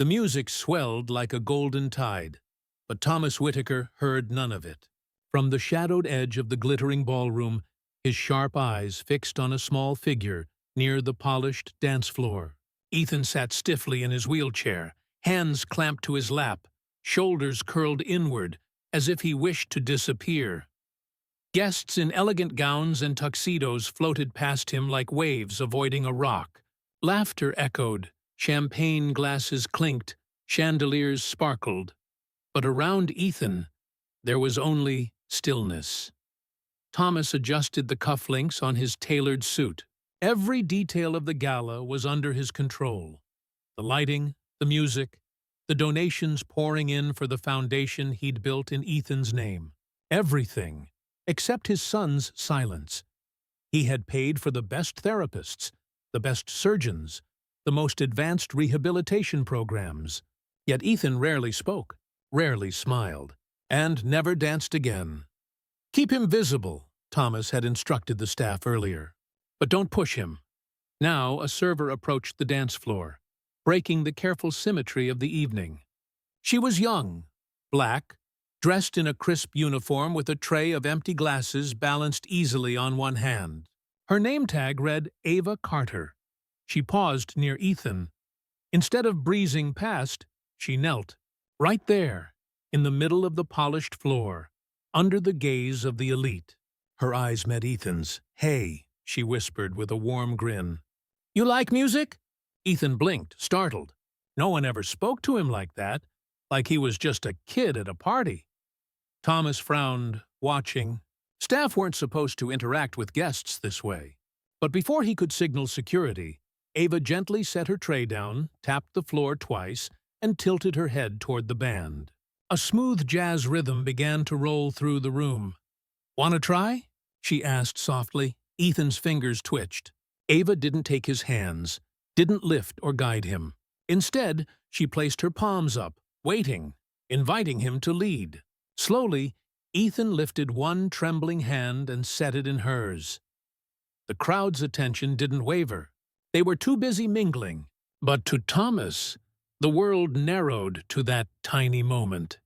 The music swelled like a golden tide, but Thomas Whitaker heard none of it. From the shadowed edge of the glittering ballroom, his sharp eyes fixed on a small figure near the polished dance floor. Ethan sat stiffly in his wheelchair, hands clamped to his lap, shoulders curled inward, as if he wished to disappear. Guests in elegant gowns and tuxedos floated past him like waves avoiding a rock. Laughter echoed, champagne glasses clinked, chandeliers sparkled. But around Ethan, there was only stillness. Thomas adjusted the cufflinks on his tailored suit. Every detail of the gala was under his control. The lighting, the music, the donations pouring in for the foundation he'd built in Ethan's name. Everything, except his son's silence. He had paid for the best therapists, the best surgeons, the most advanced rehabilitation programs. Yet Ethan rarely spoke, rarely smiled, and never danced again. Keep him visible, Thomas had instructed the staff earlier. But don't push him. Now a server approached the dance floor, breaking the careful symmetry of the evening. She was young, black, dressed in a crisp uniform with a tray of empty glasses balanced easily on one hand. Her name tag read Ava Carter. She paused near Ethan. Instead of breezing past, she knelt, right there, in the middle of the polished floor, under the gaze of the elite. Her eyes met Ethan's. "Hey," she whispered with a warm grin. "You like music?" Ethan blinked, startled. No one ever spoke to him like that, like he was just a kid at a party. Thomas frowned, watching. Staff weren't supposed to interact with guests this way. But before he could signal security, Ava gently set her tray down, tapped the floor twice, and tilted her head toward the band. A smooth jazz rhythm began to roll through the room. "Want to try?" she asked softly. Ethan's fingers twitched. Ava didn't take his hands, didn't lift or guide him. Instead, she placed her palms up, waiting, inviting him to lead. Slowly, Ethan lifted one trembling hand and set it in hers. The crowd's attention didn't waver. They were too busy mingling. But to Thomas, the world narrowed to that tiny moment.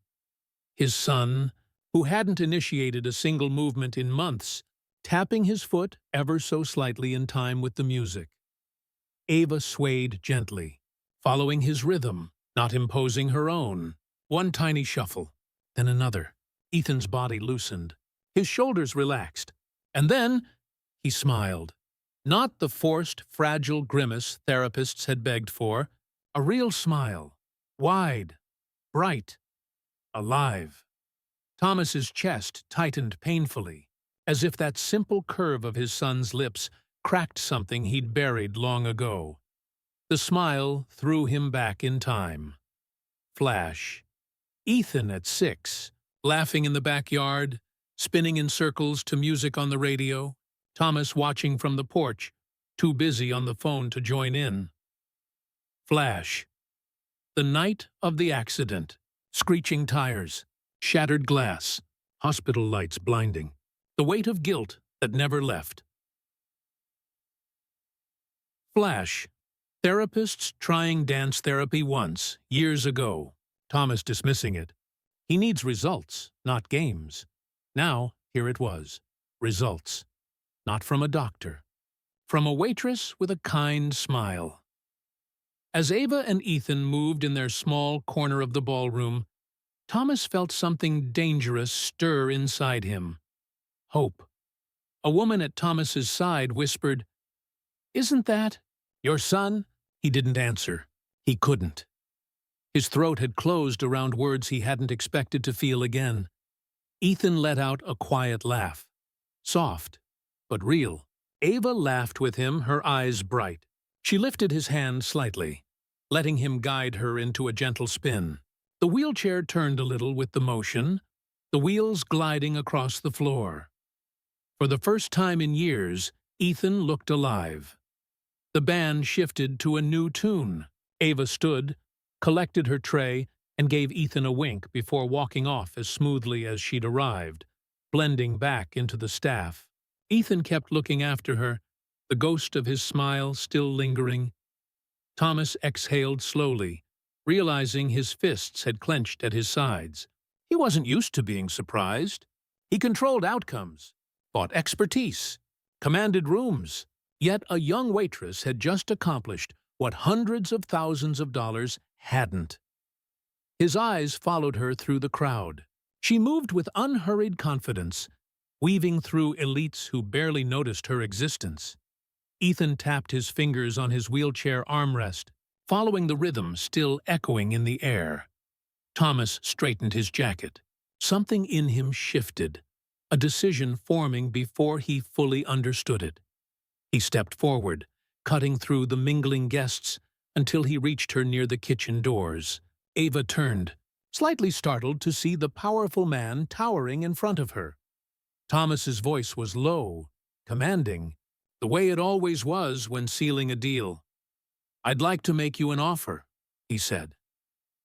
His son, who hadn't initiated a single movement in months, tapping his foot ever so slightly in time with the music. Ava swayed gently, following his rhythm, not imposing her own. One tiny shuffle, then another. Ethan's body loosened. His shoulders relaxed. And then he smiled. Not the forced, fragile grimace therapists had begged for. A real smile. Wide, bright, alive. Thomas's chest tightened painfully, as if that simple curve of his son's lips cracked something he'd buried long ago. The smile threw him back in time. Flash. Ethan at 6, laughing in the backyard, spinning in circles to music on the radio. Thomas watching from the porch, too busy on the phone to join in. Flash. The night of the accident. Screeching tires, shattered glass, hospital lights blinding. The weight of guilt that never left. Flash. Therapists trying dance therapy once, years ago. Thomas dismissing it. He needs results, not games. Now, here it was. Results. Not from a doctor. From a waitress with a kind smile. As Ava and Ethan moved in their small corner of the ballroom, Thomas felt something dangerous stir inside him. Hope. A woman at Thomas's side whispered, "Isn't that your son?" He didn't answer. He couldn't. His throat had closed around words he hadn't expected to feel again. Ethan let out a quiet laugh. Soft, but real. Ava laughed with him, her eyes bright. She lifted his hand slightly, letting him guide her into a gentle spin. The wheelchair turned a little with the motion, the wheels gliding across the floor. For the first time in years, Ethan looked alive. The band shifted to a new tune. Ava stood, collected her tray, and gave Ethan a wink before walking off as smoothly as she'd arrived, blending back into the staff. Ethan kept looking after her, the ghost of his smile still lingering. Thomas exhaled slowly, realizing his fists had clenched at his sides. He wasn't used to being surprised. He controlled outcomes, bought expertise, commanded rooms. Yet a young waitress had just accomplished what hundreds of thousands of dollars hadn't. His eyes followed her through the crowd. She moved with unhurried confidence, weaving through elites who barely noticed her existence. Ethan tapped his fingers on his wheelchair armrest, following the rhythm still echoing in the air. Thomas straightened his jacket. Something in him shifted, a decision forming before he fully understood it. He stepped forward, cutting through the mingling guests until he reached her near the kitchen doors. Ava turned, slightly startled to see the powerful man towering in front of her. Thomas's voice was low, commanding, the way it always was when sealing a deal. "I'd like to make you an offer," he said.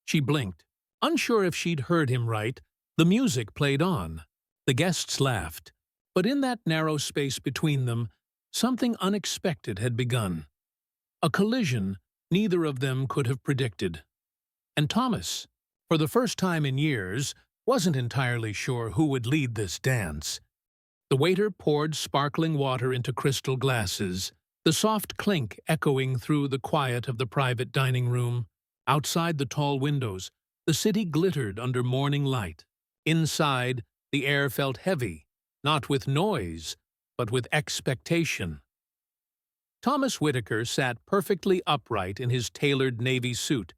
She blinked, unsure if she'd heard him right. The music played on. The guests laughed, but in that narrow space between them, something unexpected had begun. A collision neither of them could have predicted. And Thomas, for the first time in years, wasn't entirely sure who would lead this dance. The waiter poured sparkling water into crystal glasses, the soft clink echoing through the quiet of the private dining room. Outside the tall windows, the city glittered under morning light. Inside, the air felt heavy, not with noise, but with expectation. Thomas Whitaker sat perfectly upright in his tailored navy suit,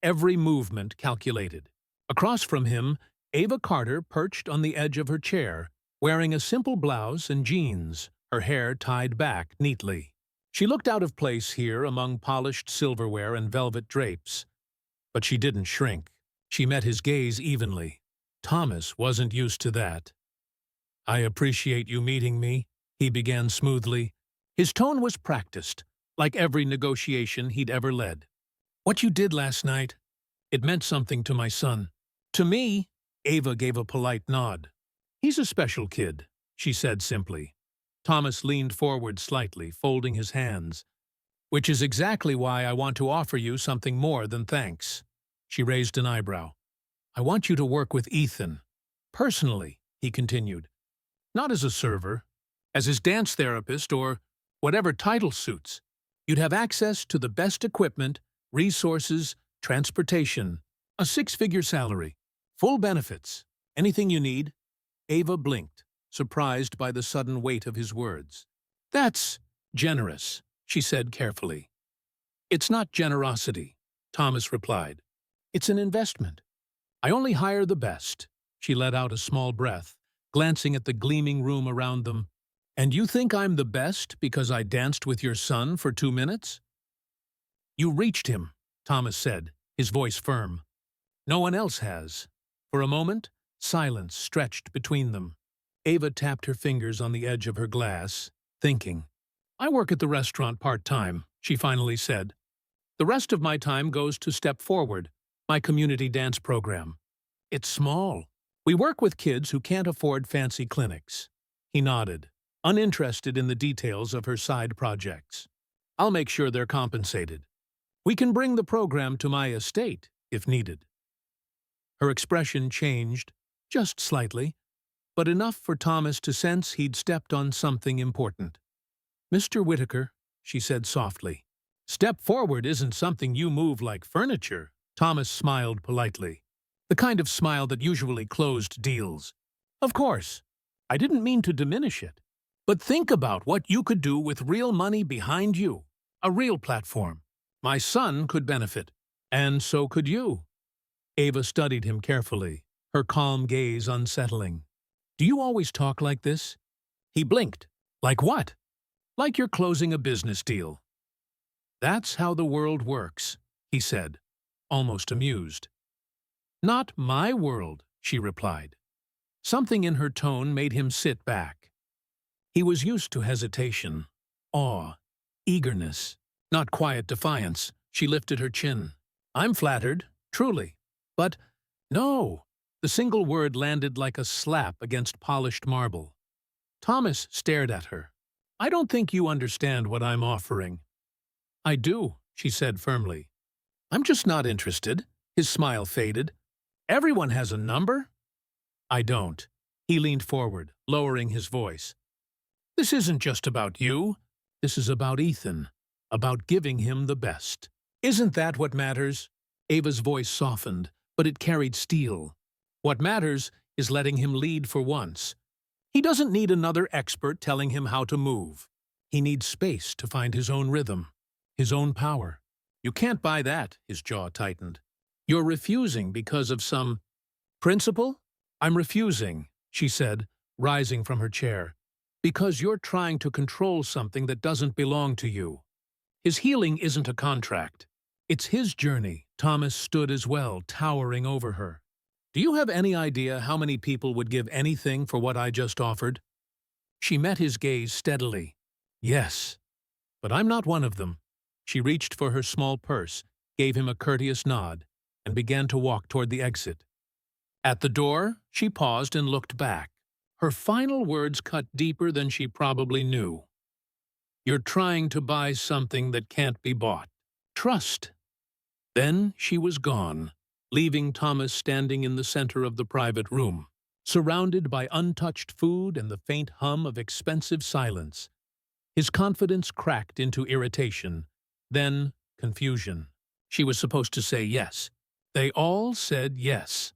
every movement calculated. Across from him, Ava Carter perched on the edge of her chair, wearing a simple blouse and jeans, her hair tied back neatly. She looked out of place here among polished silverware and velvet drapes. But she didn't shrink. She met his gaze evenly. Thomas wasn't used to that. "I appreciate you meeting me," he began smoothly. His tone was practiced, like every negotiation he'd ever led. "What you did last night, it meant something to my son." "To me," Ava gave a polite nod. "He's a special kid," she said simply. Thomas leaned forward slightly, folding his hands. "Which is exactly why I want to offer you something more than thanks." She raised an eyebrow. "I want you to work with Ethan. Personally," he continued. "Not as a server, as his dance therapist or whatever title suits. You'd have access to the best equipment, resources, transportation, a six-figure salary, full benefits, anything you need." Ava blinked, surprised by the sudden weight of his words. "That's generous," she said carefully. "It's not generosity," Thomas replied. "It's an investment. I only hire the best." She let out a small breath, glancing at the gleaming room around them. "And you think I'm the best because I danced with your son for 2 minutes?" "You reached him," Thomas said, his voice firm. "No one else has." For a moment, silence stretched between them. Ava tapped her fingers on the edge of her glass, thinking. "I work at the restaurant part-time," she finally said. "The rest of my time goes to Step Forward, my community dance program. It's small. We work with kids who can't afford fancy clinics." He nodded, uninterested in the details of her side projects. "I'll make sure they're compensated. We can bring the program to my estate, if needed." Her expression changed, just slightly, but enough for Thomas to sense he'd stepped on something important. "Mr. Whitaker," she said softly. "Step Forward isn't something you move like furniture." Thomas smiled politely, the kind of smile that usually closed deals. "Of course, I didn't mean to diminish it. But think about what you could do with real money behind you, a real platform. My son could benefit, and so could you." Ava studied him carefully, her calm gaze unsettling. "Do you always talk like this?" He blinked. "Like what?" "Like you're closing a business deal." "That's how the world works," he said, almost amused. "Not my world," she replied. Something in her tone made him sit back. He was used to hesitation, awe, eagerness, not quiet defiance. She lifted her chin. "I'm flattered, truly. But no." The single word landed like a slap against polished marble. Thomas stared at her. "I don't think you understand what I'm offering." "I do," she said firmly. "I'm just not interested." His smile faded. Everyone has a number? I don't. He leaned forward, lowering his voice. This isn't just about you. This is about Ethan, about giving him the best. Isn't that what matters? Ava's voice softened, but it carried steel. What matters is letting him lead for once. He doesn't need another expert telling him how to move. He needs space to find his own rhythm, his own power. You can't buy that, his jaw tightened. You're refusing because of some principle? I'm refusing, she said, rising from her chair, because you're trying to control something that doesn't belong to you. His healing isn't a contract. It's his journey. Thomas stood as well, towering over her. Do you have any idea how many people would give anything for what I just offered? She met his gaze steadily. Yes, but I'm not one of them. She reached for her small purse, gave him a courteous nod, and began to walk toward the exit. At the door, she paused and looked back. Her final words cut deeper than she probably knew. You're trying to buy something that can't be bought. Trust. Then she was gone, leaving Thomas standing in the center of the private room, surrounded by untouched food and the faint hum of expensive silence. His confidence cracked into irritation, then confusion. She was supposed to say yes. They all said yes.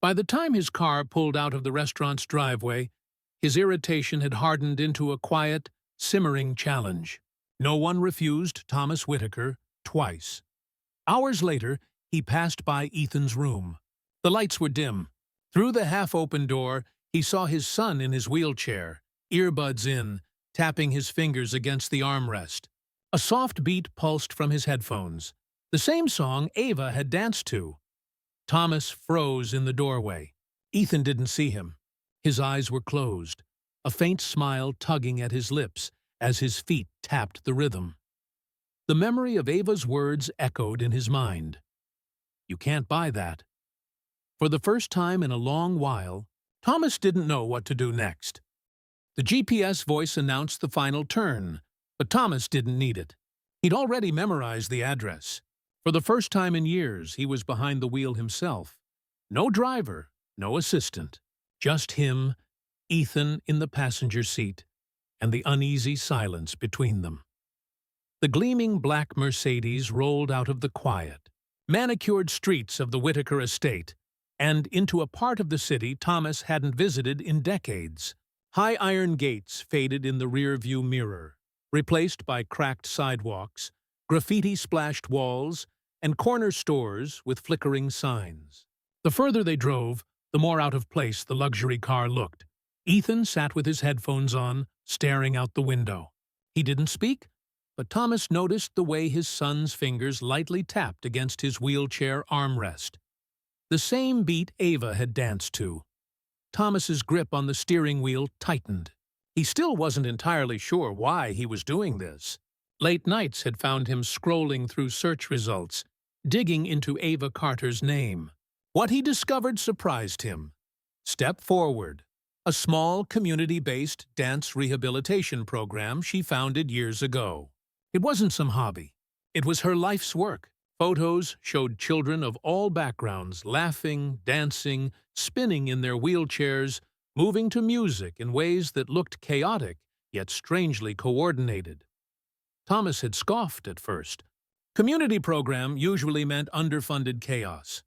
By the time his car pulled out of the restaurant's driveway, his irritation had hardened into a quiet, simmering challenge. No one refused Thomas Whitaker twice. Hours later, he passed by Ethan's room. The lights were dim. Through the half-open door, he saw his son in his wheelchair, earbuds in, tapping his fingers against the armrest. A soft beat pulsed from his headphones, the same song Ava had danced to. Thomas froze in the doorway. Ethan didn't see him. His eyes were closed, a faint smile tugging at his lips as his feet tapped the rhythm. The memory of Ava's words echoed in his mind. You can't buy that. For the first time in a long while, Thomas didn't know what to do next. The GPS voice announced the final turn, but Thomas didn't need it. He'd already memorized the address. For the first time in years, he was behind the wheel himself. No driver, no assistant. Just him, Ethan in the passenger seat, and the uneasy silence between them. The gleaming black Mercedes rolled out of the quiet, manicured streets of the Whitaker estate, and into a part of the city Thomas hadn't visited in decades. High iron gates faded in the rear-view mirror, replaced by cracked sidewalks, graffiti-splashed walls, and corner stores with flickering signs. The further they drove, the more out of place the luxury car looked. Ethan sat with his headphones on, staring out the window. He didn't speak, but Thomas noticed the way his son's fingers lightly tapped against his wheelchair armrest. The same beat Ava had danced to. Thomas's grip on the steering wheel tightened. He still wasn't entirely sure why he was doing this. Late nights had found him scrolling through search results, digging into Ava Carter's name. What he discovered surprised him. Step Forward, a small community-based dance rehabilitation program she founded years ago. It wasn't some hobby. It was her life's work. Photos showed children of all backgrounds laughing, dancing, spinning in their wheelchairs, moving to music in ways that looked chaotic, yet strangely coordinated. Thomas had scoffed at first. Community program usually meant underfunded chaos.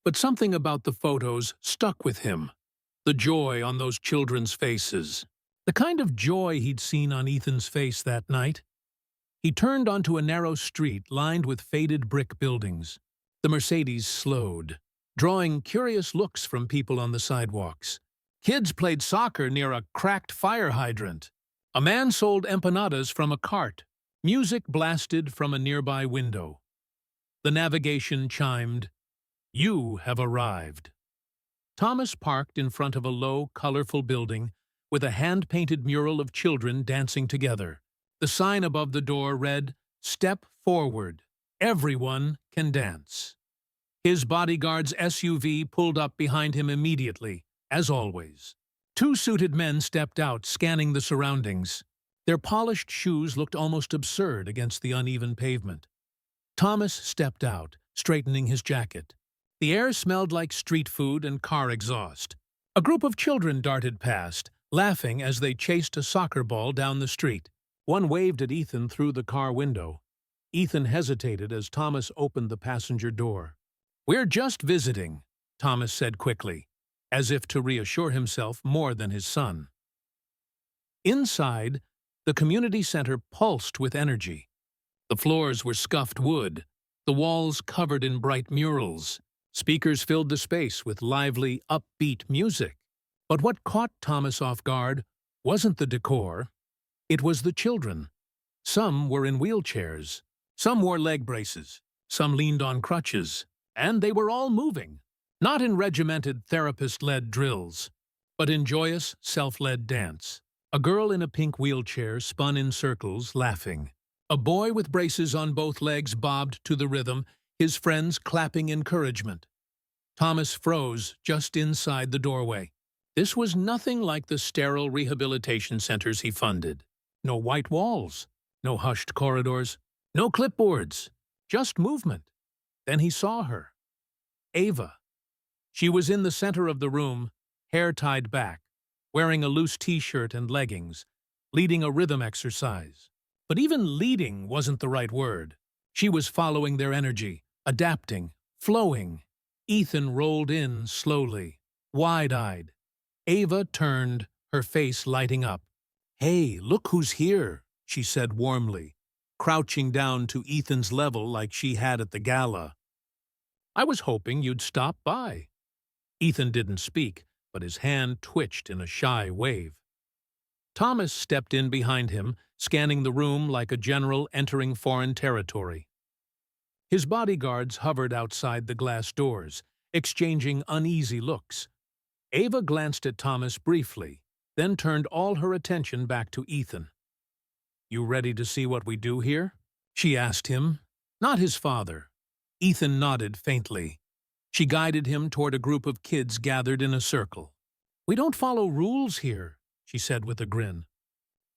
But something about the photos stuck with him. The joy on those children's faces. The kind of joy he'd seen on Ethan's face that night. He turned onto a narrow street lined with faded brick buildings. The Mercedes slowed, drawing curious looks from people on the sidewalks. Kids played soccer near a cracked fire hydrant. A man sold empanadas from a cart. Music blasted from a nearby window. The navigation chimed, "You have arrived." Thomas parked in front of a low, colorful building with a hand-painted mural of children dancing together. The sign above the door read, "Step Forward. Everyone can dance." His bodyguard's SUV pulled up behind him immediately, as always. Two suited men stepped out, scanning the surroundings. Their polished shoes looked almost absurd against the uneven pavement. Thomas stepped out, straightening his jacket. The air smelled like street food and car exhaust. A group of children darted past, laughing as they chased a soccer ball down the street. One waved at Ethan through the car window. Ethan hesitated as Thomas opened the passenger door. "We're just visiting," Thomas said quickly, as if to reassure himself more than his son. Inside, the community center pulsed with energy. The floors were scuffed wood, the walls covered in bright murals. Speakers filled the space with lively, upbeat music. But what caught Thomas off guard wasn't the decor, it was the children. Some were in wheelchairs, some wore leg braces, some leaned on crutches, and they were all moving. Not in regimented therapist-led drills, but in joyous, self-led dance. A girl in a pink wheelchair spun in circles, laughing. A boy with braces on both legs bobbed to the rhythm, his friends clapping encouragement. Thomas froze just inside the doorway. This was nothing like the sterile rehabilitation centers he funded. No white walls, no hushed corridors, no clipboards, just movement. Then he saw her. Ava. She was in the center of the room, hair tied back, wearing a loose t-shirt and leggings, leading a rhythm exercise. But even leading wasn't the right word. She was following their energy, adapting, flowing. Ethan rolled in slowly, wide-eyed. Ava turned, her face lighting up. "Hey, look who's here," she said warmly, crouching down to Ethan's level like she had at the gala. "I was hoping you'd stop by." Ethan didn't speak, but his hand twitched in a shy wave. Thomas stepped in behind him, scanning the room like a general entering foreign territory. His bodyguards hovered outside the glass doors, exchanging uneasy looks. Ava glanced at Thomas briefly, then turned all her attention back to Ethan. "You ready to see what we do here?" she asked him, not his father. Ethan nodded faintly. She guided him toward a group of kids gathered in a circle. "We don't follow rules here," she said with a grin.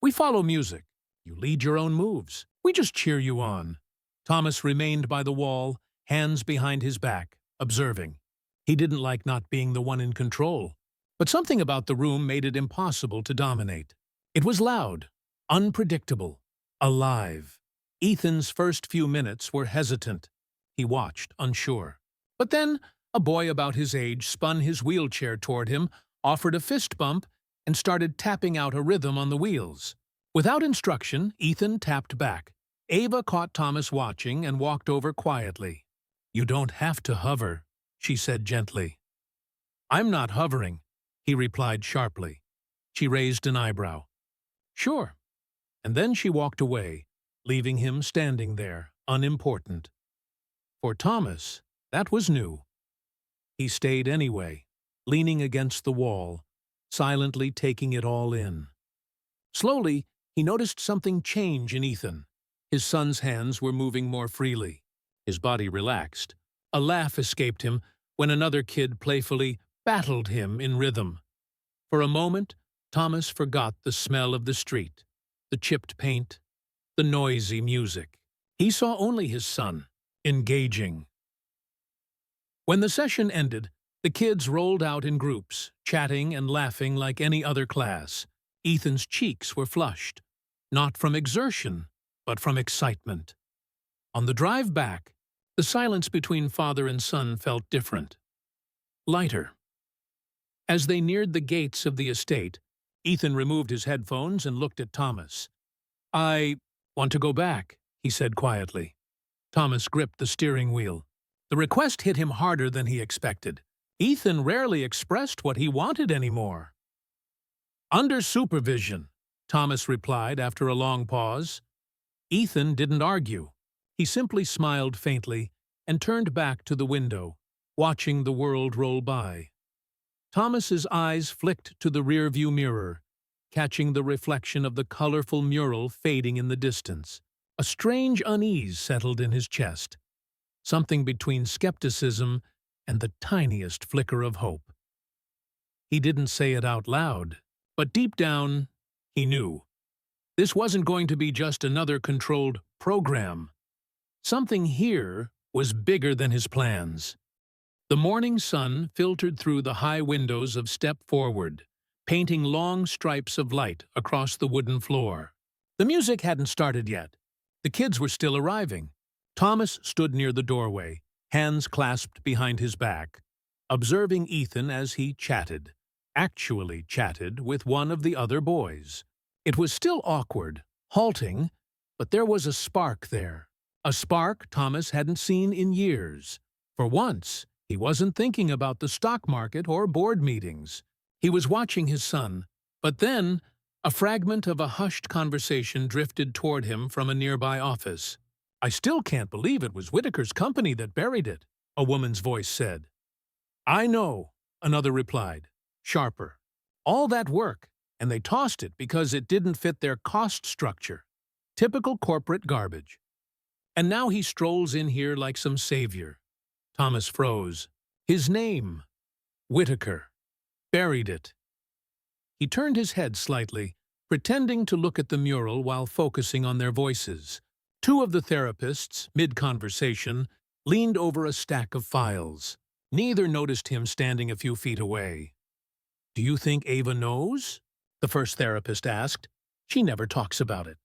"We follow music. You lead your own moves. We just cheer you on." Thomas remained by the wall, hands behind his back, observing. He didn't like not being the one in control, but something about the room made it impossible to dominate. It was loud, unpredictable, alive. Ethan's first few minutes were hesitant. He watched, unsure. But then, a boy about his age spun his wheelchair toward him, offered a fist bump, and started tapping out a rhythm on the wheels. Without instruction, Ethan tapped back. Ava caught Thomas watching and walked over quietly. "You don't have to hover," she said gently. "I'm not hovering," he replied sharply. She raised an eyebrow. "Sure." And then she walked away, leaving him standing there, unimportant. For Thomas, that was new. He stayed anyway, leaning against the wall, silently taking it all in. Slowly, he noticed something change in Ethan. His son's hands were moving more freely. His body relaxed. A laugh escaped him when another kid playfully battled him in rhythm. For a moment, Thomas forgot the smell of the street, the chipped paint, the noisy music. He saw only his son, engaging. When the session ended, the kids rolled out in groups, chatting and laughing like any other class. Ethan's cheeks were flushed, not from exertion, but from excitement. On the drive back, the silence between father and son felt different, lighter. As they neared the gates of the estate, Ethan removed his headphones and looked at Thomas. "I want to go back," he said quietly. Thomas gripped the steering wheel. The request hit him harder than he expected. Ethan rarely expressed what he wanted anymore. "Under supervision," Thomas replied after a long pause. Ethan didn't argue. He simply smiled faintly and turned back to the window, watching the world roll by. Thomas's eyes flicked to the rearview mirror, catching the reflection of the colorful mural fading in the distance. A strange unease settled in his chest, something between skepticism and the tiniest flicker of hope. He didn't say it out loud, but deep down, he knew. This wasn't going to be just another controlled program. Something here was bigger than his plans. The morning sun filtered through the high windows of Step Forward, painting long stripes of light across the wooden floor. The music hadn't started yet. The kids were still arriving. Thomas stood near the doorway, hands clasped behind his back, observing Ethan as he actually chatted with one of the other boys. It was still awkward, halting, but there was a spark there. A spark Thomas hadn't seen in years. For once, he wasn't thinking about the stock market or board meetings. He was watching his son, but then a fragment of a hushed conversation drifted toward him from a nearby office. "I still can't believe it was Whitaker's company that buried it," a woman's voice said. "I know," another replied, sharper. "All that work, and they tossed it because it didn't fit their cost structure. Typical corporate garbage. And now he strolls in here like some savior." Thomas froze. His name, Whitaker. Buried it. He turned his head slightly, pretending to look at the mural while focusing on their voices. Two of the therapists, mid-conversation, leaned over a stack of files. Neither noticed him standing a few feet away. "Do you think Ava knows?" the first therapist asked. "She never talks about it."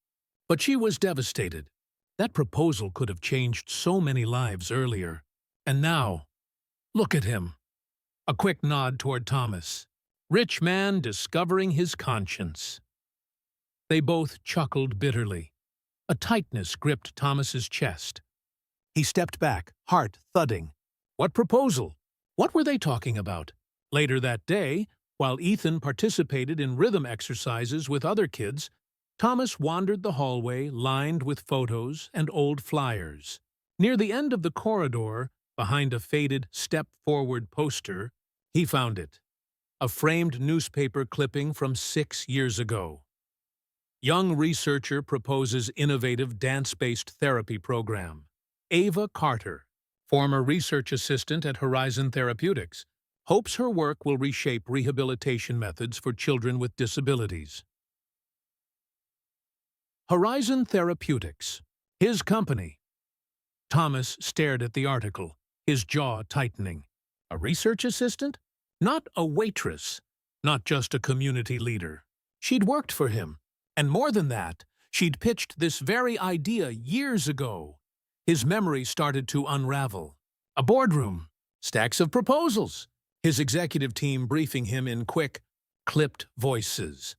But she was devastated. That proposal could have changed so many lives earlier. And now, look at him. A quick nod toward Thomas. Rich man discovering his conscience. They both chuckled bitterly. A tightness gripped Thomas's chest. He stepped back, heart thudding. What proposal? What were they talking about? Later that day, while Ethan participated in rhythm exercises with other kids, Thomas wandered the hallway lined with photos and old flyers. Near the end of the corridor, behind a faded Step Forward poster, he found it. A framed newspaper clipping from 6 years ago. Young researcher proposes innovative dance-based therapy program. Ava Carter, former research assistant at Horizon Therapeutics, hopes her work will reshape rehabilitation methods for children with disabilities. Horizon Therapeutics, his company. Thomas stared at the article, his jaw tightening. A research assistant? Not a waitress. Not just a community leader. She'd worked for him. And more than that, she'd pitched this very idea years ago. His memory started to unravel. A boardroom. Stacks of proposals. His executive team briefing him in quick, clipped voices.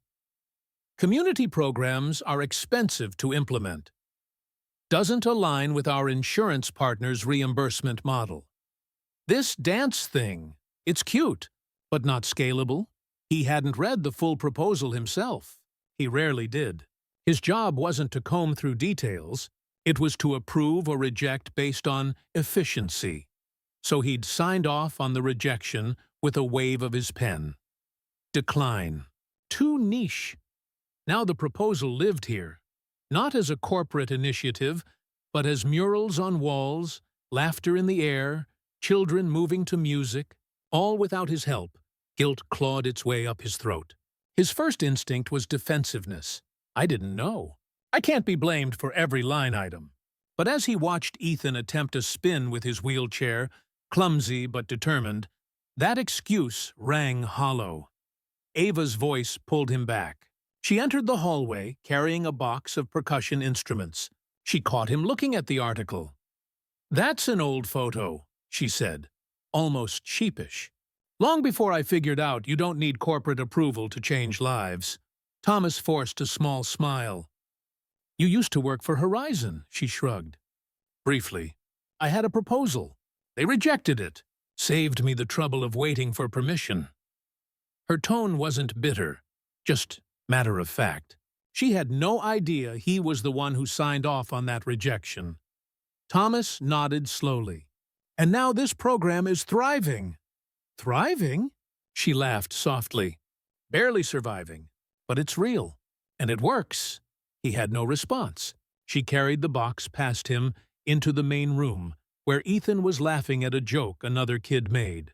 Community programs are expensive to implement. Doesn't align with our insurance partner's reimbursement model. This dance thing, it's cute, but not scalable. He hadn't read the full proposal himself. He rarely did. His job wasn't to comb through details. It was to approve or reject based on efficiency. So he'd signed off on the rejection with a wave of his pen. Decline. Too niche. Now the proposal lived here, not as a corporate initiative, but as murals on walls, laughter in the air, children moving to music, all without his help. Guilt clawed its way up his throat. His first instinct was defensiveness. I didn't know. I can't be blamed for every line item. But as he watched Ethan attempt a spin with his wheelchair, clumsy but determined, that excuse rang hollow. Ava's voice pulled him back. She entered the hallway, carrying a box of percussion instruments. She caught him looking at the article. "That's an old photo," she said, almost sheepish. "Long before I figured out you don't need corporate approval to change lives." Thomas forced a small smile. "You used to work for Horizon," she shrugged. "Briefly. I had a proposal. They rejected it. Saved me the trouble of waiting for permission." Her tone wasn't bitter, just matter of fact. She had no idea he was the one who signed off on that rejection. Thomas nodded slowly. "And now this program is thriving." "Thriving?" She laughed softly. "Barely surviving. But it's real. And it works." He had no response. She carried the box past him into the main room, where Ethan was laughing at a joke another kid made.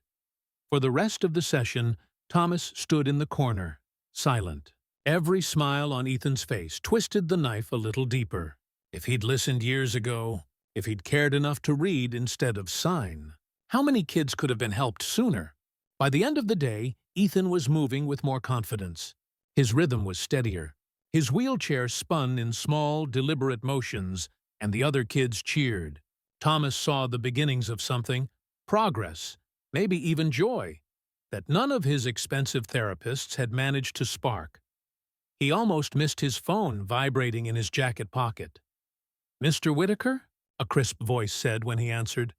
For the rest of the session, Thomas stood in the corner, silent. Every smile on Ethan's face twisted the knife a little deeper. If he'd listened years ago, If he'd cared enough to read instead of sign. How many kids could have been helped sooner? By the end of the day, Ethan was moving with more confidence. His rhythm was steadier. His wheelchair spun in small, deliberate motions, and the other kids cheered. Thomas saw the beginnings of something, progress, maybe even joy, that none of his expensive therapists had managed to spark. He almost missed his phone vibrating in his jacket pocket. "Mr. Whitaker?" a crisp voice said when he answered.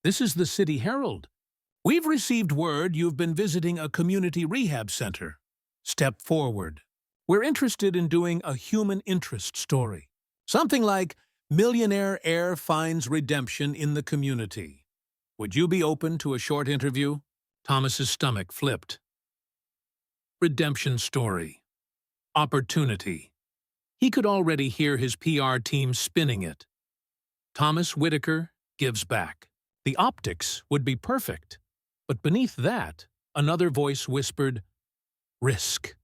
"This is the City Herald. We've received word you've been visiting a community rehab center. Step forward. We're interested in doing a human interest story. Something like Millionaire Heir Finds Redemption in the Community. Would you be open to a short interview?" Thomas's stomach flipped. Redemption story. Opportunity. He could already hear his PR team spinning it. Thomas Whitaker gives back. The optics would be perfect. But beneath that, another voice whispered, risk.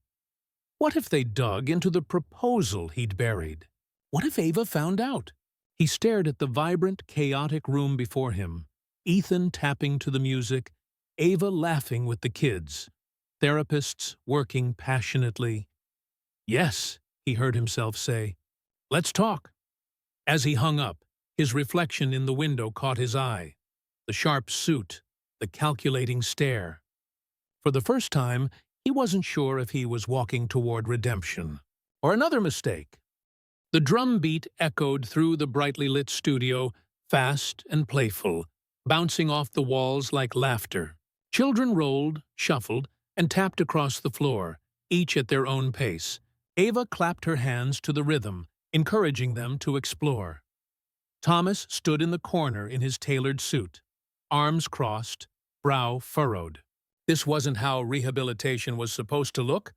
What if they dug into the proposal he'd buried? What if Ava found out? He stared at the vibrant, chaotic room before him, Ethan tapping to the music, Ava laughing with the kids, therapists working passionately. "Yes," he heard himself say. "Let's talk." As he hung up, his reflection in the window caught his eye. The sharp suit, the calculating stare. For the first time, he wasn't sure if he was walking toward redemption or another mistake. The drum beat echoed through the brightly lit studio, fast and playful, bouncing off the walls like laughter. Children rolled, shuffled, and tapped across the floor, each at their own pace. Ava clapped her hands to the rhythm, encouraging them to explore. Thomas stood in the corner in his tailored suit, arms crossed, brow furrowed. This wasn't how rehabilitation was supposed to look.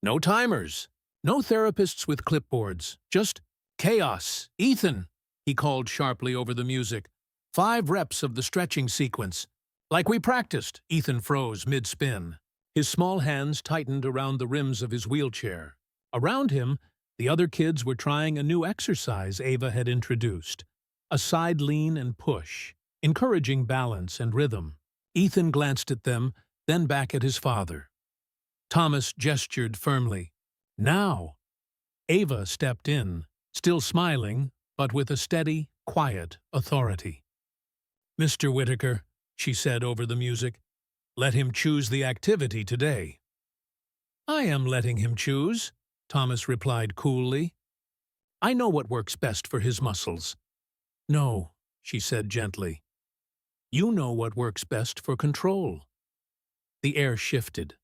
No timers, no therapists with clipboards, just chaos. "Ethan," he called sharply over the music. 5 reps of the stretching sequence. "Like we practiced." Ethan froze mid-spin. His small hands tightened around the rims of his wheelchair. Around him, the other kids were trying a new exercise Ava had introduced. A side lean and push, encouraging balance and rhythm. Ethan glanced at them, then back at his father. Thomas gestured firmly. "Now." Ava stepped in, still smiling, but with a steady, quiet authority. "Mr. Whitaker," she said over the music, "let him choose the activity today." "I am letting him choose," Thomas replied coolly. "I know what works best for his muscles." "No," she said gently. "You know what works best for control." The air shifted.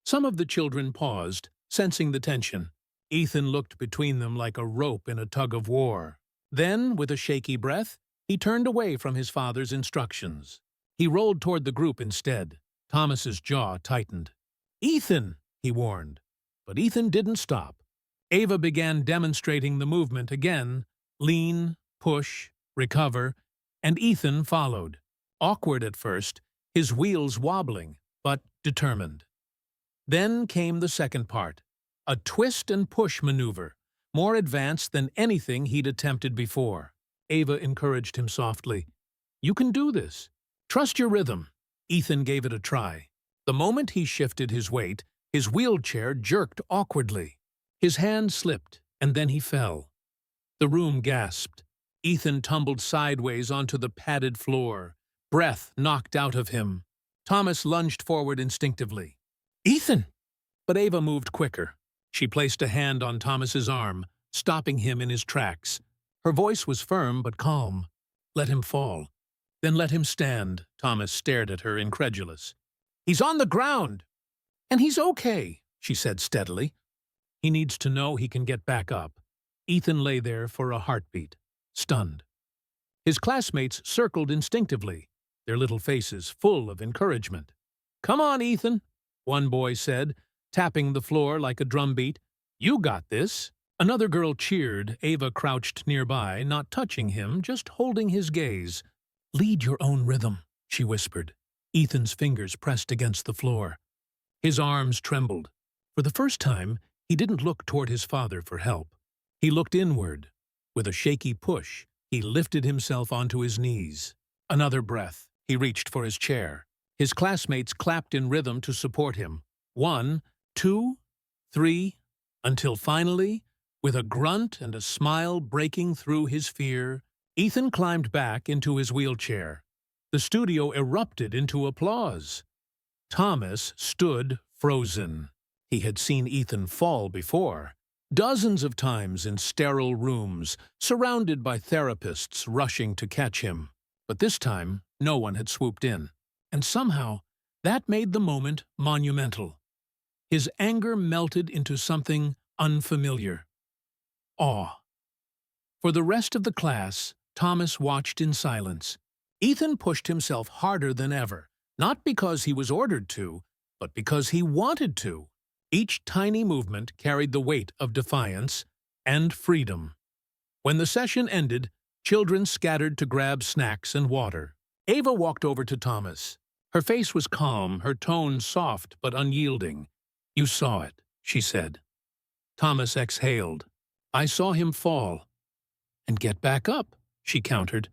Some of the children paused, sensing the tension. Ethan looked between them like a rope in a tug-of-war. Then, with a shaky breath, he turned away from his father's instructions. He rolled toward the group instead. Thomas's jaw tightened. "Ethan!" he warned. But Ethan didn't stop. Ava began demonstrating the movement again, lean, push, recover, and Ethan followed. Awkward at first, his wheels wobbling, but determined. Then came the second part, a twist and push maneuver, more advanced than anything he'd attempted before. Ava encouraged him softly. "You can do this. Trust your rhythm." Ethan gave it a try. The moment he shifted his weight, his wheelchair jerked awkwardly. His hand slipped, and then he fell. The room gasped. Ethan tumbled sideways onto the padded floor, breath knocked out of him. Thomas lunged forward instinctively. "Ethan!" But Ava moved quicker. She placed a hand on Thomas's arm, stopping him in his tracks. Her voice was firm but calm. "Let him fall. Then let him stand." Thomas stared at her, incredulous. "He's on the ground." "And he's okay," she said steadily. "He needs to know he can get back up." Ethan lay there for a heartbeat, stunned. His classmates circled instinctively, their little faces full of encouragement. "Come on, Ethan," one boy said, tapping the floor like a drumbeat. "You got this." Another girl cheered. Ava crouched nearby, not touching him, just holding his gaze. "Lead your own rhythm," she whispered. Ethan's fingers pressed against the floor. His arms trembled. For the first time, he didn't look toward his father for help. He looked inward. With a shaky push, He lifted himself onto his knees. Another breath. He reached for his chair. His classmates clapped in rhythm to support him. 1, 2, 3, until finally, with a grunt and a smile breaking through his fear, Ethan climbed back into his wheelchair. The studio erupted into applause. Thomas stood frozen. He had seen Ethan fall before, dozens of times in sterile rooms, surrounded by therapists rushing to catch him. But this time, no one had swooped in. And somehow, that made the moment monumental. His anger melted into something unfamiliar. Awe. For the rest of the class, Thomas watched in silence. Ethan pushed himself harder than ever, not because he was ordered to, but because he wanted to. Each tiny movement carried the weight of defiance and freedom. When the session ended, children scattered to grab snacks and water. Ava walked over to Thomas. Her face was calm, her tone soft but unyielding. "You saw it," she said. Thomas exhaled. "I saw him fall." "And get back up," she countered.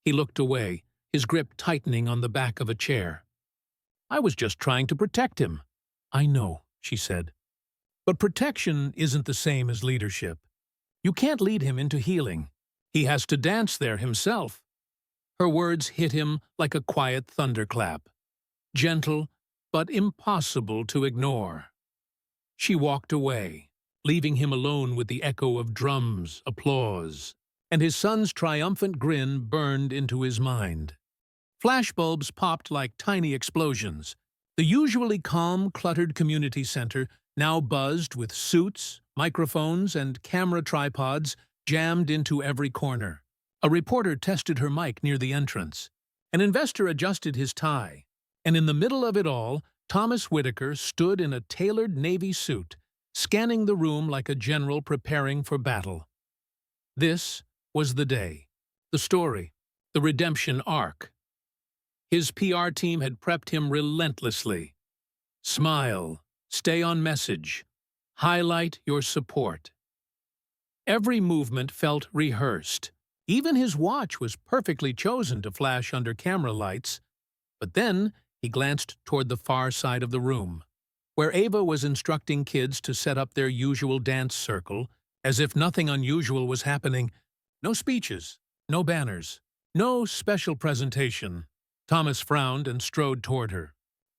He looked away, his grip tightening on the back of a chair. "I was just trying to protect him." "I know," she said. "But protection isn't the same as leadership. You can't lead him into healing. He has to dance there himself." Her words hit him like a quiet thunderclap. Gentle, but impossible to ignore. She walked away, leaving him alone with the echo of drums, applause, and his son's triumphant grin burned into his mind. Flashbulbs popped like tiny explosions. The usually calm, cluttered community center now buzzed with suits, microphones, and camera tripods jammed into every corner. A reporter tested her mic near the entrance. An investor adjusted his tie. And in the middle of it all, Thomas Whitaker stood in a tailored navy suit, scanning the room like a general preparing for battle. This was the day, the story, the redemption arc. His PR team had prepped him relentlessly. Smile, stay on message, highlight your support. Every movement felt rehearsed. Even his watch was perfectly chosen to flash under camera lights. But then he glanced toward the far side of the room, where Ava was instructing kids to set up their usual dance circle, as if nothing unusual was happening. No speeches, no banners, no special presentation. Thomas frowned and strode toward her.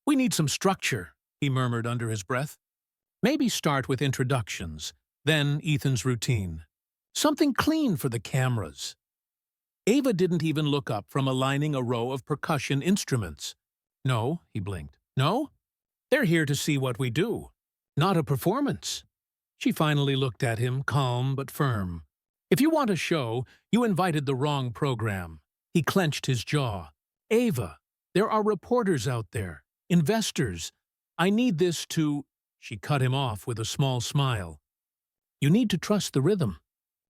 "We need some structure," he murmured under his breath. "Maybe start with introductions, then Ethan's routine. Something clean for the cameras." Ava didn't even look up from aligning a row of percussion instruments. "No," he blinked. "No? They're here to see what we do, not a performance." She finally looked at him, calm but firm. "If you want a show, you invited the wrong program." He clenched his jaw. "Ava, there are reporters out there, investors. I need this to—" She cut him off with a small smile. "You need to trust the rhythm."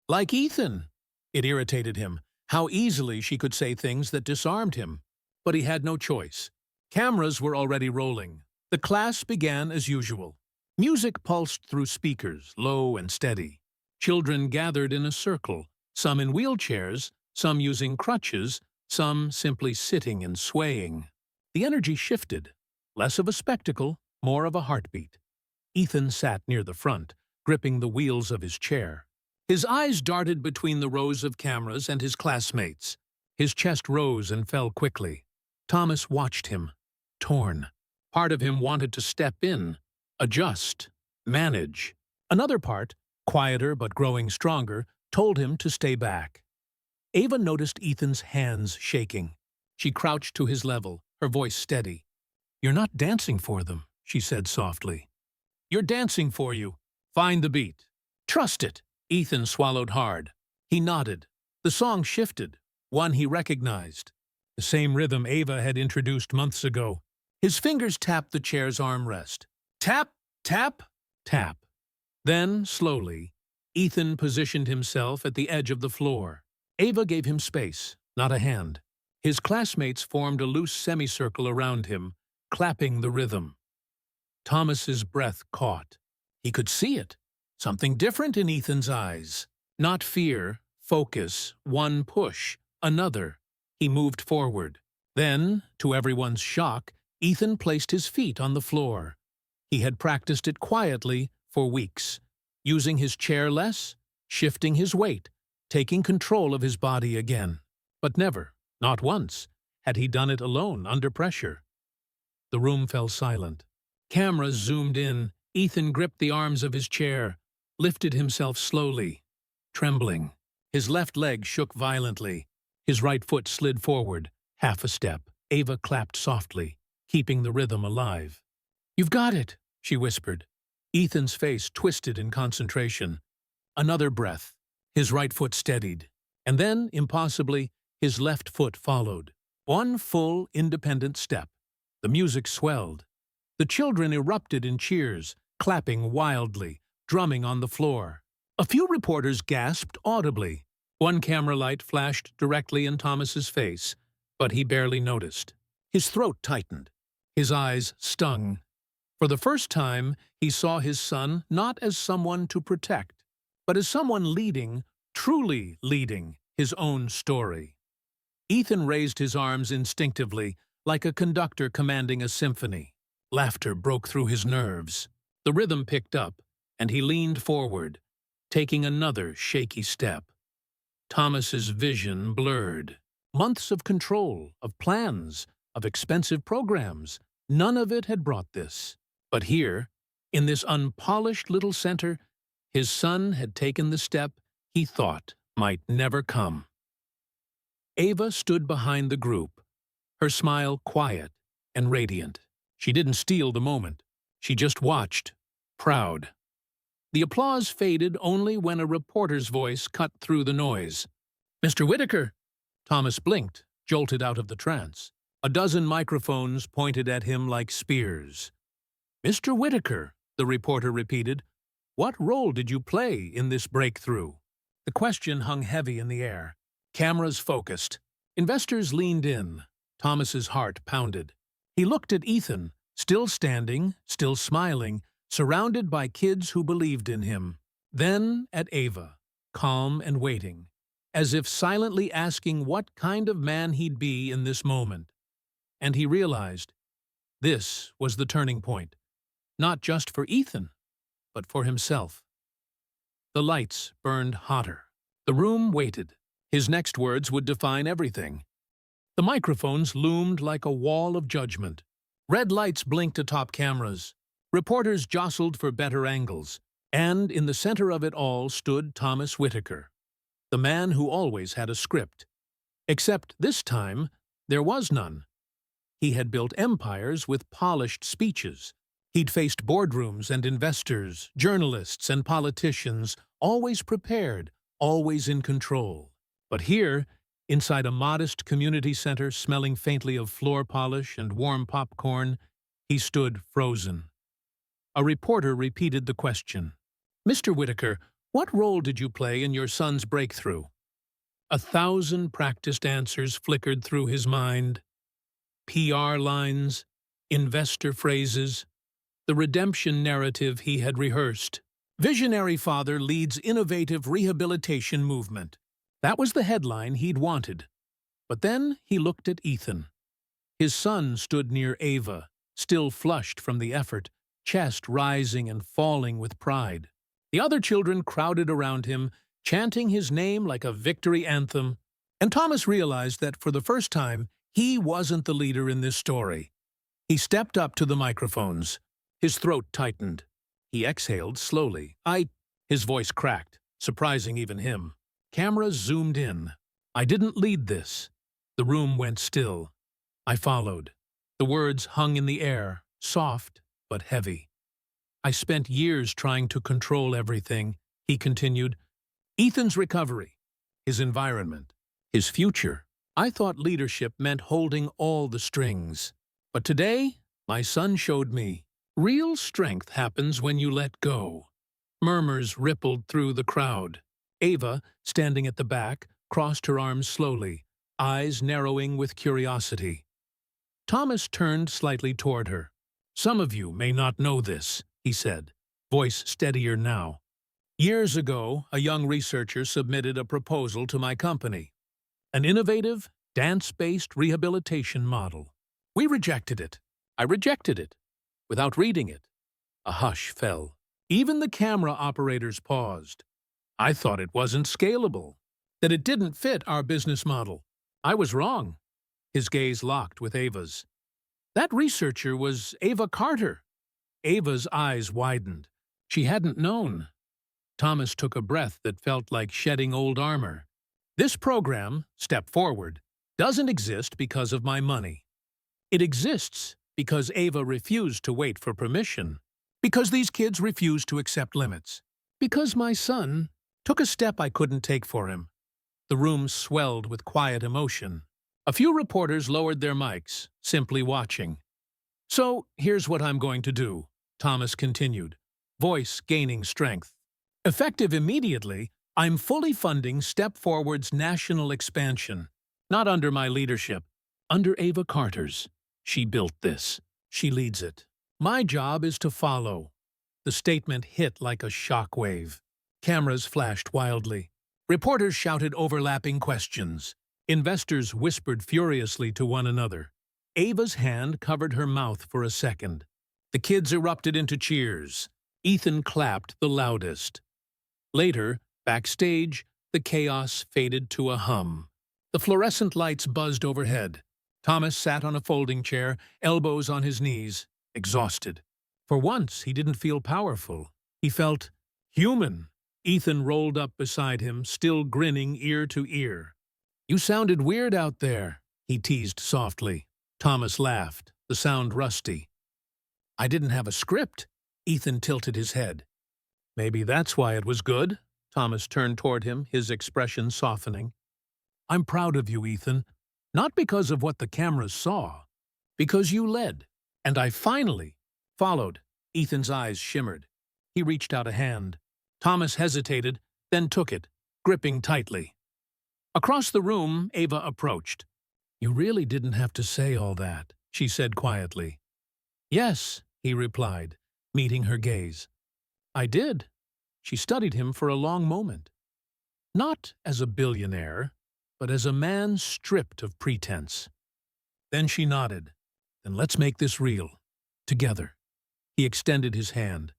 "Like Ethan." It irritated him, how easily she could say things that disarmed him. But he had no choice. Cameras were already rolling. The class began as usual. Music pulsed through speakers, low and steady. Children gathered in a circle, some in wheelchairs, some using crutches, some simply sitting and swaying. The energy shifted. Less of a spectacle, more of a heartbeat. Ethan sat near the front, gripping the wheels of his chair. His eyes darted between the rows of cameras and his classmates. His chest rose and fell quickly. Thomas watched him, torn. Part of him wanted to step in, adjust, manage. Another part, quieter but growing stronger, told him to stay back. Ava noticed Ethan's hands shaking. She crouched to his level, her voice steady. "You're not dancing for them," she said softly. "You're dancing for you. Find the beat. Trust it." Ethan swallowed hard. He nodded. The song shifted, one he recognized. The same rhythm Ava had introduced months ago. His fingers tapped the chair's armrest. Tap, tap, tap. Then, slowly, Ethan positioned himself at the edge of the floor. Ava gave him space, not a hand. His classmates formed a loose semicircle around him, clapping the rhythm. Thomas's breath caught. He could see it. Something different in Ethan's eyes. Not fear, focus, one push, another. He moved forward. Then, to everyone's shock, Ethan placed his feet on the floor. He had practiced it quietly for weeks, using his chair less, shifting his weight, taking control of his body again. But never, not once, had he done it alone under pressure. The room fell silent. Cameras zoomed in. Ethan gripped the arms of his chair, lifted himself slowly, trembling. His left leg shook violently. His right foot slid forward, half a step. Ava clapped softly, keeping the rhythm alive. "You've got it," she whispered. Ethan's face twisted in concentration. Another breath. His right foot steadied. And then, impossibly, his left foot followed. One full, independent step. The music swelled. The children erupted in cheers, clapping wildly, drumming on the floor. A few reporters gasped audibly. One camera light flashed directly in Thomas's face, but he barely noticed. His throat tightened. His eyes stung. For the first time, he saw his son not as someone to protect, but as someone leading, truly leading, his own story. Ethan raised his arms instinctively, like a conductor commanding a symphony. Laughter broke through his nerves. The rhythm picked up, and he leaned forward, taking another shaky step. Thomas's vision blurred. Months of control, of plans, of expensive programs, none of it had brought this. But here, in this unpolished little center, his son had taken the step he thought might never come. Ava stood behind the group, her smile quiet and radiant. She didn't steal the moment. She just watched, proud. The applause faded only when a reporter's voice cut through the noise. "Mr. Whitaker!" Thomas blinked, jolted out of the trance. A dozen microphones pointed at him like spears. "Mr. Whitaker," the reporter repeated, "what role did you play in this breakthrough?" The question hung heavy in the air. Cameras focused. Investors leaned in. Thomas's heart pounded. He looked at Ethan, still standing, still smiling, surrounded by kids who believed in him. Then at Ava, calm and waiting, as if silently asking what kind of man he'd be in this moment. And he realized this was the turning point, not just for Ethan, but for himself. The lights burned hotter. The room waited. His next words would define everything. The microphones loomed like a wall of judgment. Red lights blinked atop cameras. Reporters jostled for better angles. And in the center of it all stood Thomas Whitaker, the man who always had a script. Except this time, there was none. He had built empires with polished speeches. He'd faced boardrooms and investors, journalists and politicians, always prepared, always in control. But here, inside a modest community center smelling faintly of floor polish and warm popcorn, he stood frozen. A reporter repeated the question. "Mr. Whitaker, what role did you play in your son's breakthrough?" 1,000 practiced answers flickered through his mind. PR lines, investor phrases, the redemption narrative he had rehearsed. "Visionary father leads innovative rehabilitation movement." That was the headline he'd wanted. But then he looked at Ethan. His son stood near Ava, still flushed from the effort, chest rising and falling with pride. The other children crowded around him, chanting his name like a victory anthem. And Thomas realized that for the first time, he wasn't the leader in this story. He stepped up to the microphones. His throat tightened. He exhaled slowly. His voice cracked, surprising even him. Cameras zoomed in. "I didn't lead this." The room went still. I followed. The words hung in the air, soft but heavy. "I spent years trying to control everything," he continued. "Ethan's recovery, his environment, his future. I thought leadership meant holding all the strings. But today, my son showed me. Real strength happens when you let go." Murmurs rippled through the crowd. Ava, standing at the back, crossed her arms slowly, eyes narrowing with curiosity. Thomas turned slightly toward her. "Some of you may not know this," he said, voice steadier now. Years ago, a young researcher submitted a proposal to my company, an innovative, dance-based rehabilitation model. We rejected it. I rejected it. Without reading it, a hush fell. Even the camera operators paused. I thought it wasn't scalable, that it didn't fit our business model. I was wrong. His gaze locked with Ava's. That researcher was Ava Carter. Ava's eyes widened. She hadn't known. Thomas took a breath that felt like shedding old armor. This program, Step Forward, doesn't exist because of my money. It exists because Ava refused to wait for permission, because these kids refused to accept limits, because my son took a step I couldn't take for him. The room swelled with quiet emotion. A few reporters lowered their mics, simply watching. So, here's what I'm going to do, Thomas continued, voice gaining strength. Effective immediately, I'm fully funding Step Forward's national expansion. Not under my leadership, under Ava Carter's. She built this. She leads it. My job is to follow. The statement hit like a shockwave. Cameras flashed wildly. Reporters shouted overlapping questions. Investors whispered furiously to one another. Ava's hand covered her mouth for a second. The kids erupted into cheers. Ethan clapped the loudest. Later, backstage, the chaos faded to a hum. The fluorescent lights buzzed overhead. Thomas sat on a folding chair, elbows on his knees, exhausted. For once, he didn't feel powerful. He felt human. Ethan rolled up beside him, still grinning ear to ear. "You sounded weird out there," he teased softly. Thomas laughed, the sound rusty. "I didn't have a script." Ethan tilted his head. "Maybe that's why it was good." Thomas turned toward him, his expression softening. "I'm proud of you, Ethan. Not because of what the cameras saw. Because you led. And I finally followed." Ethan's eyes shimmered. He reached out a hand. Thomas hesitated, then took it, gripping tightly. Across the room, Ava approached. "You really didn't have to say all that," she said quietly. "Yes," he replied, meeting her gaze. "I did." She studied him for a long moment. Not as a billionaire, but as a man stripped of pretense. Then she nodded. "Then let's make this real. Together." He extended his hand.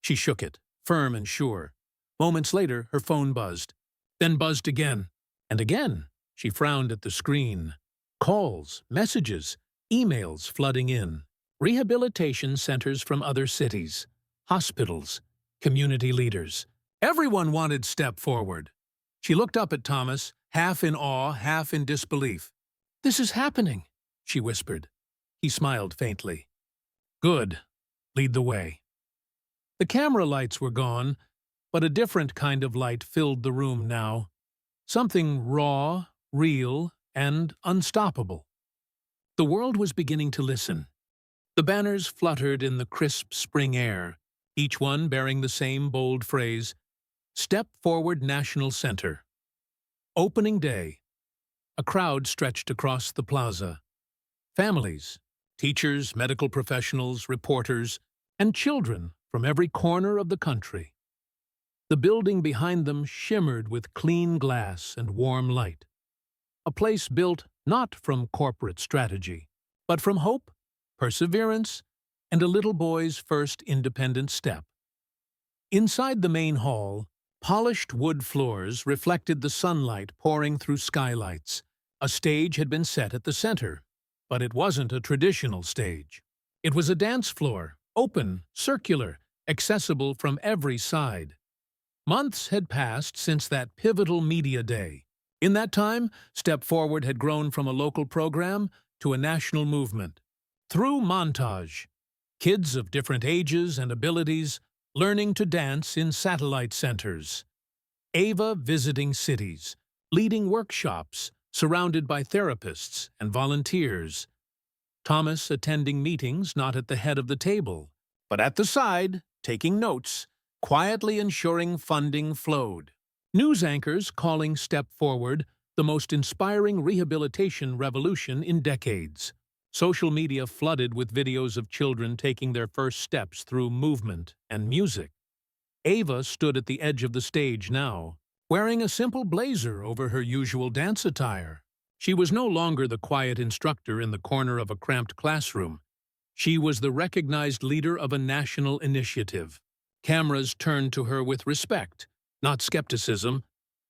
She shook it, firm and sure. Moments later, her phone buzzed. Then buzzed again. And again. She frowned at the screen. Calls, messages, emails flooding in. Rehabilitation centers from other cities. Hospitals. Community leaders. Everyone wanted Step Forward. She looked up at Thomas, half in awe, half in disbelief. "This is happening," she whispered. He smiled faintly. "Good. Lead the way." The camera lights were gone, but a different kind of light filled the room now. Something raw, real, and unstoppable. The world was beginning to listen. The banners fluttered in the crisp spring air, each one bearing the same bold phrase, "Step Forward National Center." Opening day. A crowd stretched across the plaza. Families, teachers, medical professionals, reporters, and children from every corner of the country. The building behind them shimmered with clean glass and warm light. A place built not from corporate strategy, but from hope, perseverance, and a little boy's first independent step. Inside the main hall, polished wood floors reflected the sunlight pouring through skylights. A stage had been set at the center, but it wasn't a traditional stage. It was a dance floor, open, circular, accessible from every side. Months had passed since that pivotal media day. In that time, Step Forward had grown from a local program to a national movement. Through montage, kids of different ages and abilities learning to dance in satellite centers. Ava visiting cities, leading workshops, surrounded by therapists and volunteers. Thomas attending meetings not at the head of the table, but at the side, taking notes, quietly ensuring funding flowed. News anchors calling Step Forward the most inspiring rehabilitation revolution in decades. Social media flooded with videos of children taking their first steps through movement and music. Ava stood at the edge of the stage now, wearing a simple blazer over her usual dance attire. She was no longer the quiet instructor in the corner of a cramped classroom. She was the recognized leader of a national initiative. Cameras turned to her with respect, not skepticism.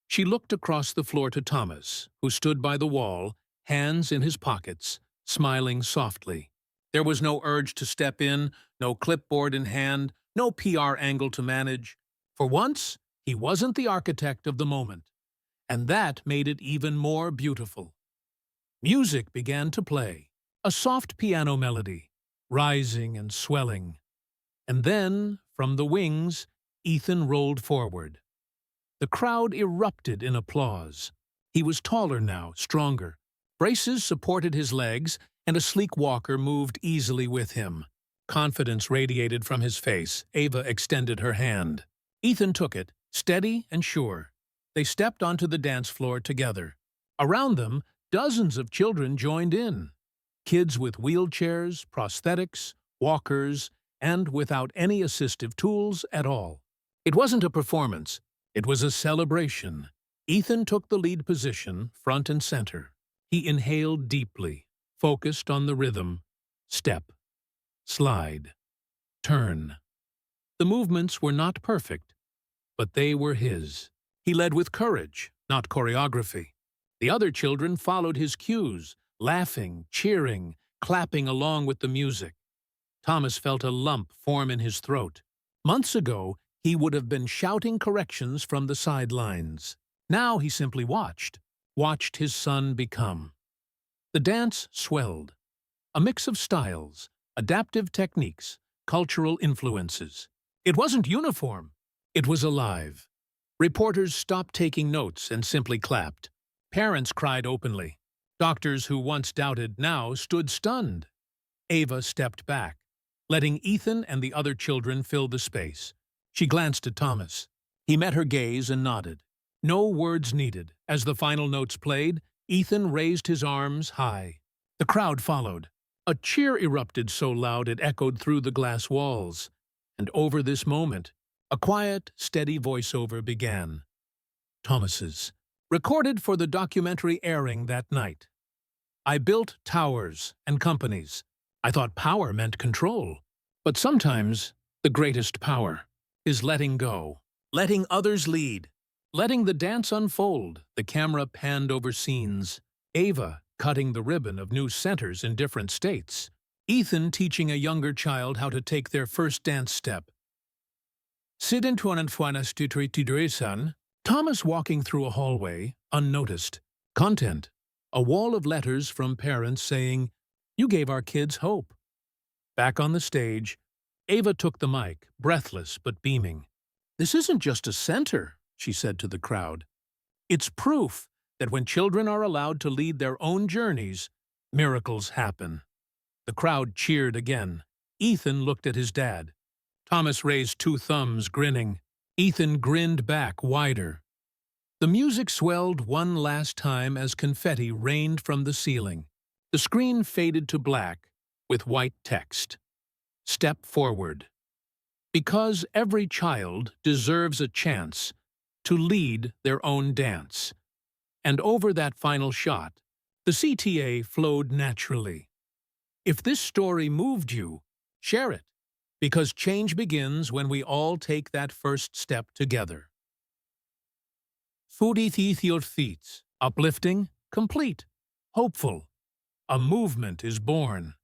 She looked across the floor to Thomas, who stood by the wall, hands in his pockets, smiling softly. There was no urge to step in, no clipboard in hand, no PR angle to manage. For once, he wasn't the architect of the moment, and that made it even more beautiful. Music began to play, a soft piano melody, rising and swelling. And then, from the wings, Ethan rolled forward. The crowd erupted in applause. He was taller now, stronger. Braces supported his legs, and a sleek walker moved easily with him. Confidence radiated from his face. Ava extended her hand. Ethan took it, steady and sure. They stepped onto the dance floor together. Around them, dozens of children joined in. Kids with wheelchairs, prosthetics, walkers, and without any assistive tools at all. It wasn't a performance. It was a celebration. Ethan took the lead position, front and center. He inhaled deeply, focused on the rhythm. Step, slide, turn. The movements were not perfect, but they were his. He led with courage, not choreography. The other children followed his cues, laughing, cheering, clapping along with the music. Thomas felt a lump form in his throat. Months ago, he would have been shouting corrections from the sidelines. Now he simply watched his son become. The dance swelled. A mix of styles, adaptive techniques, cultural influences. It wasn't uniform. It was alive. Reporters stopped taking notes and simply clapped. Parents cried openly. Doctors who once doubted now stood stunned. Ava stepped back, letting Ethan and the other children fill the space. She glanced at Thomas. He met her gaze and nodded. No words needed. As the final notes played, Ethan raised his arms high. The crowd followed. A cheer erupted so loud it echoed through the glass walls. And over this moment, a quiet, steady voiceover began. Thomas's. Recorded for the documentary airing that night. I built towers and companies. I thought power meant control. But sometimes, the greatest power is letting go, letting others lead, letting the dance unfold. The camera panned over scenes. Ava cutting the ribbon of new centers in different states. Ethan teaching a younger child how to take their first dance step. Thomas walking through a hallway, unnoticed. Content. A wall of letters from parents saying, "You gave our kids hope." Back on the stage, Ava took the mic, breathless but beaming. "This isn't just a center," she said to the crowd. "It's proof that when children are allowed to lead their own journeys, miracles happen." The crowd cheered again. Ethan looked at his dad. Thomas raised two thumbs, grinning. Ethan grinned back wider. The music swelled one last time as confetti rained from the ceiling. The screen faded to black, with white text. Step forward. Because every child deserves a chance to lead their own dance. And over that final shot, the CTA flowed naturally. If this story moved you, share it, because change begins when we all take that first step together. Uplifting, complete, hopeful. A movement is born.